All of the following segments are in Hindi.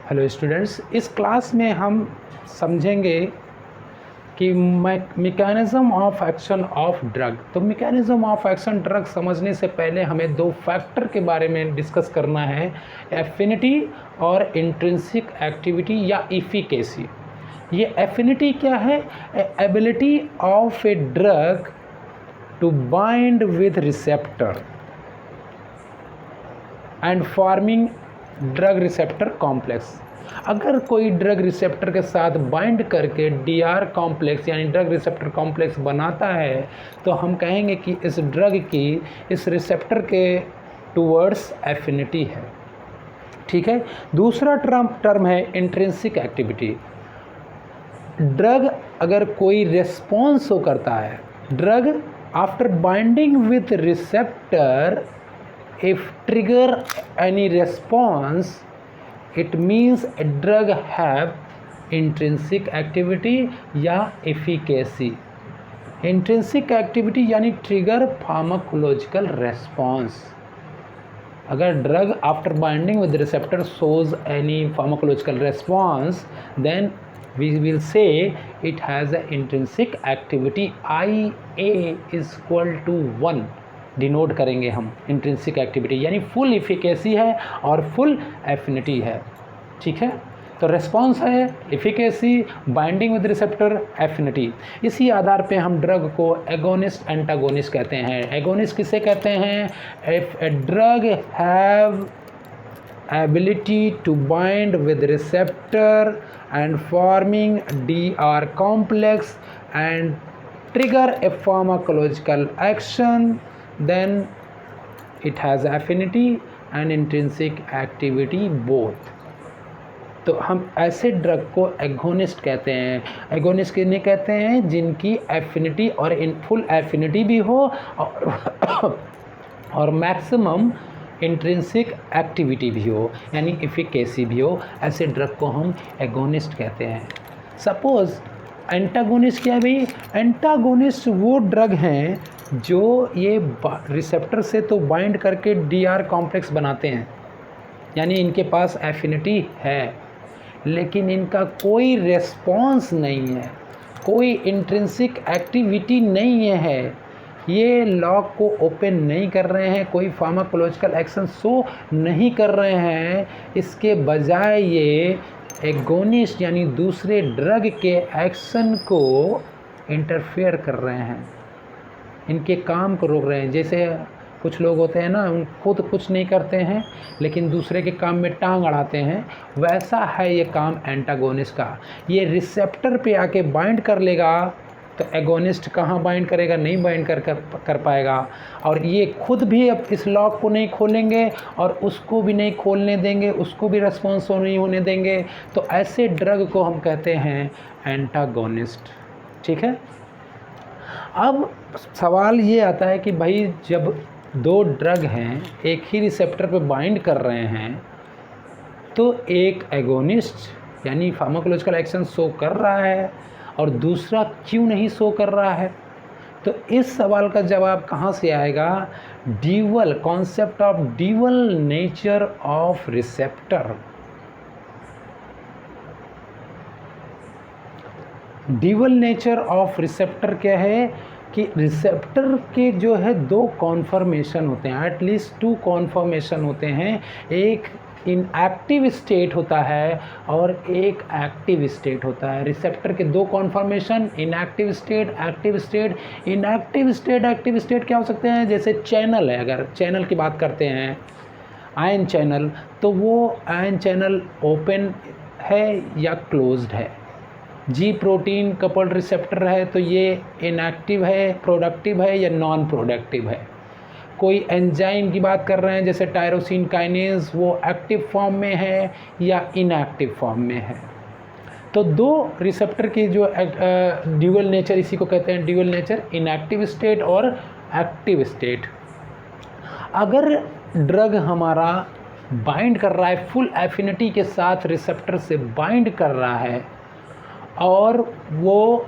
हेलो स्टूडेंट्स, इस क्लास में हम समझेंगे कि mechanism of action of drug. तो मैकेनिज़्म ऑफ एक्शन ड्रग समझने से पहले हमें दो फैक्टर के बारे में डिस्कस करना है, एफिनिटी और इंट्रिंसिक एक्टिविटी या इफिकेसी। ये एफिनिटी क्या है? Ability of a drug to bind with receptor and forming drug receptor complex. अगर कोई ड्रग रिसेप्टर के साथ बाइंड करके डीआर कॉम्प्लेक्स यानी ड्रग रिसेप्टर कॉम्प्लेक्स बनाता है तो हम कहेंगे कि इस ड्रग की इस रिसेप्टर के टूवर्ड्स एफिनिटी है। ठीक है। दूसरा टर्म है इंट्रिंसिक एक्टिविटी। ड्रग अगर कोई रेस्पॉन्स हो करता है, drug after binding with receptor if trigger any response, it means a drug have intrinsic activity या efficacy। intrinsic activity यानी trigger pharmacological response। अगर drug after binding with the receptor shows any pharmacological response, then we will say it has an intrinsic activity। IA is equal to 1 denote करेंगे हम इंट्रिंसिक एक्टिविटी, यानी फुल इफिकेसी है और फुल एफिनिटी है। ठीक है। तो रेस्पॉन्स है, efficacy, binding with receptor, affinity. इसी आधार पे हम ड्रग को एगोनिस्ट एंटागोनिस्ट कहते हैं। एगोनिस्ट किसे कहते हैं? If a drug have ability to bind with receptor and forming DR complex and trigger a pharmacological action, then it has affinity and intrinsic activity both। तो हम ऐसे ड्रग को एगोनिस्ट कहते हैं। एगोनिस्ट किन्हें कहते हैं? जिनकी एफिनिटी और फुल एफिनिटी भी हो और मैक्सिमम इंट्रिंसिक एक्टिविटी भी हो, यानी इफिकेसी भी हो। ऐसे ड्रग को हम एगोनिस्ट कहते हैं। सपोज एंटागोनिस्ट क्या है भाई? एंटागोनिस्ट वो ड्रग हैं जो ये रिसेप्टर से तो बाइंड करके DR कॉम्प्लेक्स बनाते हैं, यानी इनके पास एफिनिटी है लेकिन इनका कोई रेस्पॉन्स नहीं है, कोई इंट्रिंसिक एक्टिविटी नहीं है, ये लॉक को ओपन नहीं कर रहे हैं, कोई फार्माकोलॉजिकल एक्शन शो नहीं कर रहे हैं। इसके बजाय ये एगोनिस्ट यानी दूसरे ड्रग के एक्शन को इंटरफेयर कर रहे हैं, इनके काम को रोक रहे हैं। जैसे कुछ लोग होते हैं ना, खुद कुछ नहीं करते हैं लेकिन दूसरे के काम में टांग अड़ाते हैं, वैसा है ये काम एंटागोनिस्ट का। ये रिसेप्टर पे आके बाइंड कर लेगा तो एगोनिस्ट कहाँ बाइंड करेगा? नहीं बाइंड कर पाएगा। और ये खुद भी अब इस लॉक को नहीं खोलेंगे और उसको भी नहीं खोलने देंगे, उसको भी रेस्पॉन्स नहीं होने देंगे। तो ऐसे ड्रग को हम कहते हैं एंटागोनिस्ट। ठीक है। अब सवाल ये आता है कि भाई जब दो ड्रग हैं एक ही रिसेप्टर पे बाइंड कर रहे हैं तो एक एगोनिस्ट यानी फार्माकोलॉजिकल एक्शन शो कर रहा है और दूसरा क्यों नहीं शो कर रहा है? तो इस सवाल का जवाब कहाँ से आएगा? Dual concept of dual nature of receptor. Dual nature of receptor क्या है कि रिसेप्टर के जो है दो कॉन्फर्मेशन होते हैं, एटलीस्ट 2 कॉन्फर्मेशन होते हैं। एक इनएक्टिव स्टेट होता है और एक एक्टिव स्टेट होता है। रिसेप्टर के 2 conformation, inactive state, active state. Inactive state, active state क्या हो सकते हैं? जैसे चैनल है, अगर चैनल की बात करते हैं आयन चैनल, तो वो आयन चैनल ओपन है या क्लोज्ड है। जी प्रोटीन कपल्ड रिसेप्टर है तो ये इनएक्टिव है, प्रोडक्टिव है या नॉन प्रोडक्टिव है। कोई एंजाइम की बात कर रहे हैं जैसे टायरोसिन काइनेज, वो एक्टिव फॉर्म में है या इनएक्टिव फॉर्म में है। तो दो रिसेप्टर की जो ड्यूअल नेचर, इसी को कहते हैं ड्यूअल नेचर, इनएक्टिव स्टेट और एक्टिव स्टेट। अगर ड्रग हमारा बाइंड कर रहा है, फुल एफिनिटी के साथ रिसेप्टर से बाइंड कर रहा है और वो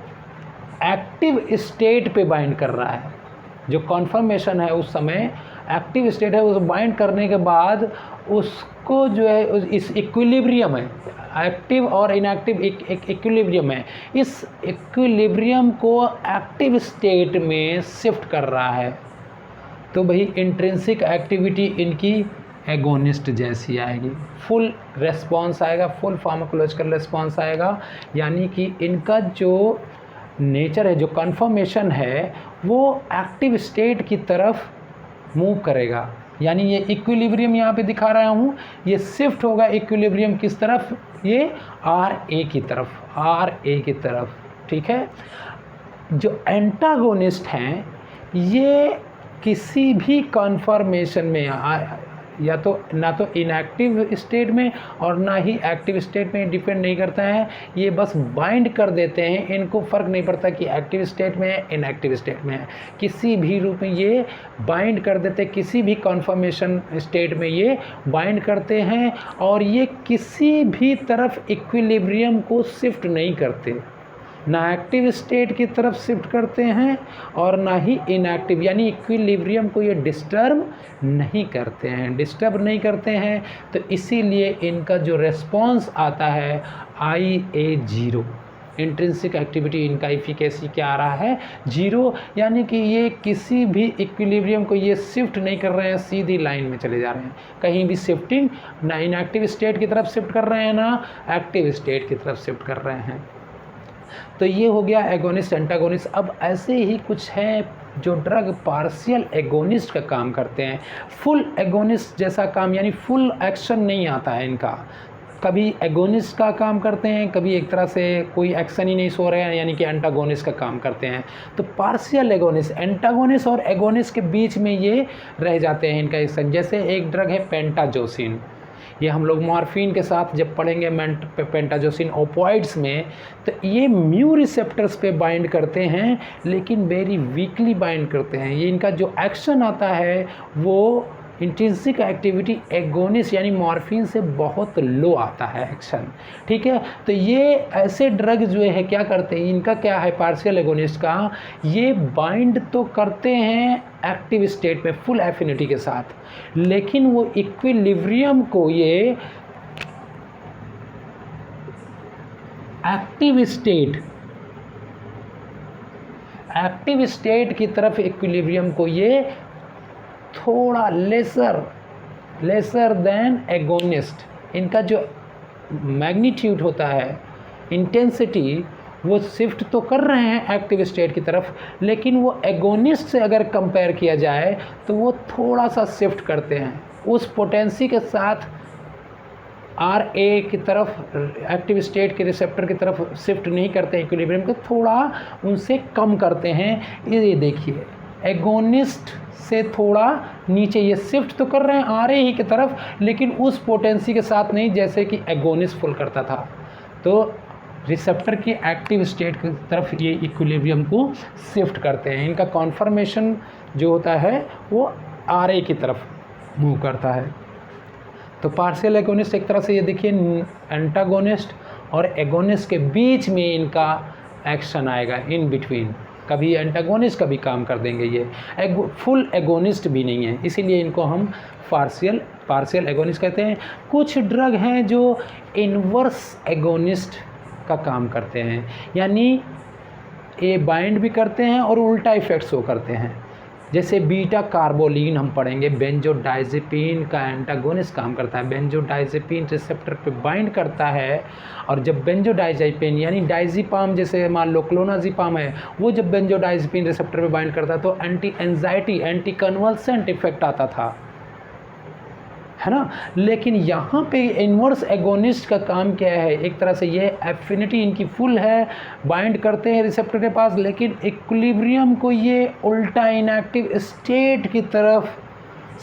एक्टिव स्टेट पे बाइंड कर रहा है, जो कॉन्फर्मेशन है उस समय एक्टिव स्टेट है, उस बाइंड करने के बाद उसको जो है इस इक्विलिब्रियम है, एक्टिव और इनएक्टिव एक इक्विलिब्रियम है, इस इक्विलिब्रियम को एक्टिव स्टेट में शिफ्ट कर रहा है। तो भाई इंट्रिंसिक एक्टिविटी इनकी एगोनिस्ट जैसी आएगी, फुल रेस्पॉन्स आएगा, फुल फार्माकोलॉजिकल रेस्पॉन्स आएगा, यानी कि इनका जो नेचर है, जो कन्फर्मेशन है, वो एक्टिव स्टेट की तरफ मूव करेगा। यानी ये इक्विलिब्रियम यहाँ पे दिखा रहा हूँ, ये शिफ्ट होगा इक्विलिब्रियम किस तरफ, ये आर ए की तरफ, आर ए की तरफ, ठीक है। जो एंटागोनिस्ट हैं ये किसी भी कन्फर्मेशन में या तो ना तो इनएक्टिव स्टेट में और ना ही एक्टिव स्टेट में डिपेंड नहीं करता है, ये बस बाइंड कर देते हैं, इनको फ़र्क नहीं पड़ता कि एक्टिव स्टेट में है इनएक्टिव स्टेट में है, किसी भी रूप में ये बाइंड कर देते हैं, किसी भी कन्फर्मेशन स्टेट में ये बाइंड करते हैं, और ये किसी भी तरफ इक्विलिब्रियम को शिफ्ट नहीं करते, ना एक्टिव स्टेट की तरफ शिफ्ट करते हैं और ना ही इनएक्टिव, यानी इक्विलिब्रियम को ये डिस्टर्ब नहीं करते हैं, डिस्टर्ब नहीं करते हैं। तो इसीलिए इनका जो रेस्पॉन्स आता है IA0, इंट्रिंसिक एक्टिविटी इनका इफिकेसी क्या आ रहा है, 0, यानी कि ये किसी भी इक्विलिब्रियम को ये शिफ्ट नहीं कर रहे हैं, सीधी लाइन में चले जा रहे हैं, कहीं भी शिफ्टिंग ना इनएक्टिव स्टेट की तरफ शिफ्ट कर रहे हैं ना एक्टिव स्टेट की तरफ शिफ्ट कर रहे हैं। तो ये हो गया एगोनिस्ट एंटागोनिस्ट। अब ऐसे ही कुछ हैं जो ड्रग पार्शियल एगोनिस्ट का काम करते हैं, फुल एगोनिस्ट जैसा काम, यानी फुल एक्शन नहीं आता है इनका, कभी एगोनिस्ट का काम करते हैं, कभी एक तरह से कोई एक्शन ही नहीं सो रहे हैं, यानी कि एंटागोनिस्ट का काम करते हैं। तो पार्शियल एगोनिस्ट, एंटागोनिस्ट और एगोनिस्ट के बीच में ये रह जाते हैं इनका एक्शन। जैसे एक ड्रग है पेंटाजोसिन, ये हम लोग मॉर्फिन के साथ जब पढ़ेंगे पेंटाजोसिन ओपोइड्स में, तो ये म्यू रिसेप्टर्स पे बाइंड करते हैं, लेकिन वेरी वीकली बाइंड करते हैं। ये इनका जो एक्शन आता है वो इंट्रिंसिक एक्टिविटी एगोनिस्ट यानी मॉर्फिन से बहुत लो आता है एक्शन, ठीक है। तो ये ऐसे ड्रग जो है क्या करते हैं, इनका क्या है पार्शियल एगोनिस्ट का, ये बाइंड तो करते हैं एक्टिव स्टेट में फुल एफिनिटी के साथ, लेकिन वो इक्विलिब्रियम को ये एक्टिव स्टेट की तरफ इक्विलिब्रियम को ये थोड़ा लेसर देन एगोनिस्ट, इनका जो मैग्नीट्यूड होता है, इंटेंसिटी, वो शिफ्ट तो कर रहे हैं एक्टिव स्टेट की तरफ, लेकिन वो एगोनिस्ट से अगर कंपेयर किया जाए तो वो थोड़ा सा शिफ्ट करते हैं, उस पोटेंसी के साथ RA की तरफ, एक्टिव स्टेट के रिसेप्टर की तरफ शिफ्ट नहीं करते, इक्विलिब्रियम को थोड़ा उनसे कम करते हैं। ये देखिए एगोनिस्ट से थोड़ा नीचे ये शिफ्ट तो कर रहे हैं RA ही की तरफ, लेकिन उस पोटेंसी के साथ नहीं जैसे कि एगोनिस्ट फुल करता था। तो रिसेप्टर की एक्टिव स्टेट की तरफ ये इक्विलिब्रियम को शिफ्ट करते हैं, इनका कॉन्फर्मेशन जो होता है वो RA की तरफ मूव करता है। तो पार्शियल एगोनिस्ट एक तरह से ये देखिए एंटागोनिस्ट और एगोनिस्ट के बीच में इनका एक्शन आएगा, इन बिटवीन, कभी एंटागोनिस्ट कभी काम कर देंगे, ये फुल एगोनिस्ट भी नहीं है, इसीलिए इनको हम पार्शियल एगोनिस्ट कहते हैं। कुछ ड्रग हैं जो इन्वर्स एगोनिस्ट का काम करते हैं, यानी ये बाइंड भी करते हैं और उल्टा इफेक्ट शो करते हैं। जैसे बीटा कार्बोलिन हम पढ़ेंगे, बेंजोडाइजेपिन का एंटागोनिस्ट काम करता है, बेंजोडाइजेपिन रिसेप्टर पे बाइंड करता है, और जब बेंजोडाइजेपिन यानी डाइजिपाम, जैसे मान लो क्लोनाजिपाम है, वो जब बेंजोडाइजेपिन रिसेप्टर पे बाइंड करता है तो anti anxiety, anti convulsant effect आता था, है ना। लेकिन यहाँ पे इन्वर्स एगोनिस्ट का काम क्या है, एक तरह से ये एफिनिटी इनकी फुल है, बाइंड करते हैं रिसेप्टर के पास, लेकिन इक्विलिब्रियम को ये उल्टा इनएक्टिव स्टेट की तरफ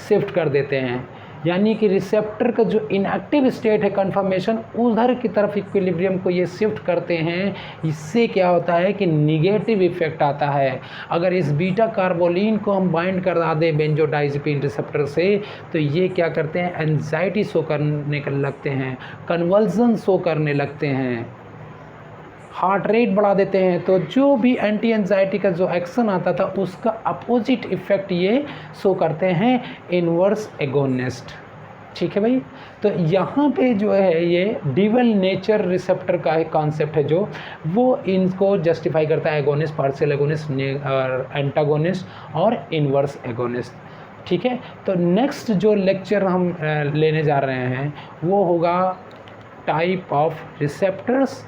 शिफ्ट कर देते हैं, यानी कि रिसेप्टर का जो इनएक्टिव स्टेट है कन्फर्मेशन, उधर की तरफ इक्विलिब्रियम को ये शिफ्ट करते हैं। इससे क्या होता है कि निगेटिव इफेक्ट आता है। अगर इस बीटा कार्बोलिन को हम बाइंड करा दें बेंजोडाइजेपिन रिसेप्टर से, तो ये क्या करते हैं, एंजाइटी शो करने लगते हैं, कन्वल्जन शो करने लगते हैं, हार्ट रेट बढ़ा देते हैं। तो जो भी एंटी एंजाइटी का जो एक्शन आता था उसका अपोजिट इफेक्ट ये शो करते हैं इन्वर्स एगोनिस्ट। ठीक है भाई। तो यहाँ पे जो है ये ड्यूअल नेचर रिसेप्टर का एक कॉन्सेप्ट है जो वो इनको जस्टिफाई करता है, एगोनिस्ट, पार्शियल एगोनिस्ट, एंटागोनिस्ट और इनवर्स एगोनिस्ट। ठीक है। तो नेक्स्ट जो लेक्चर हम लेने जा रहे हैं वो होगा type of receptors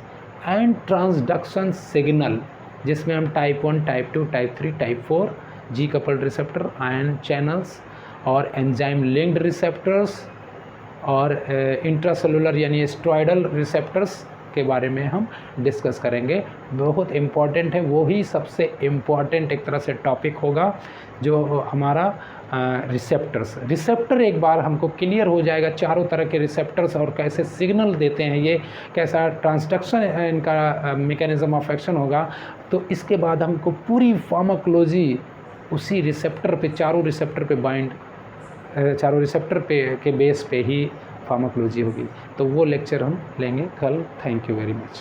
and transduction signal, जिसमें हम टाइप 1, टाइप 2, टाइप 3, टाइप 4, जी कपल्ड रिसेप्टर, आयन चैनल्स और एंजाइम लिंक्ड रिसेप्टर्स और इंट्रासेलुलर यानी स्टेरॉयडल रिसेप्टर्स के बारे में हम डिस्कस करेंगे। बहुत इम्पॉर्टेंट है, वो ही सबसे इम्पॉर्टेंट एक तरह से टॉपिक होगा जो हमारा रिसेप्टर एक बार हमको क्लियर हो जाएगा, चारों तरह के रिसेप्टर्स और कैसे सिग्नल देते हैं, ये कैसा ट्रांसडक्शन इनका मैकेनिज्म ऑफ एक्शन होगा, तो इसके बाद हमको पूरी फार्माकोलॉजी उसी रिसेप्टर पे, चारों रिसेप्टर पे के बेस पे ही फार्माकोलॉजी होगी। तो वो लेक्चर हम लेंगे कल। Thank you very much.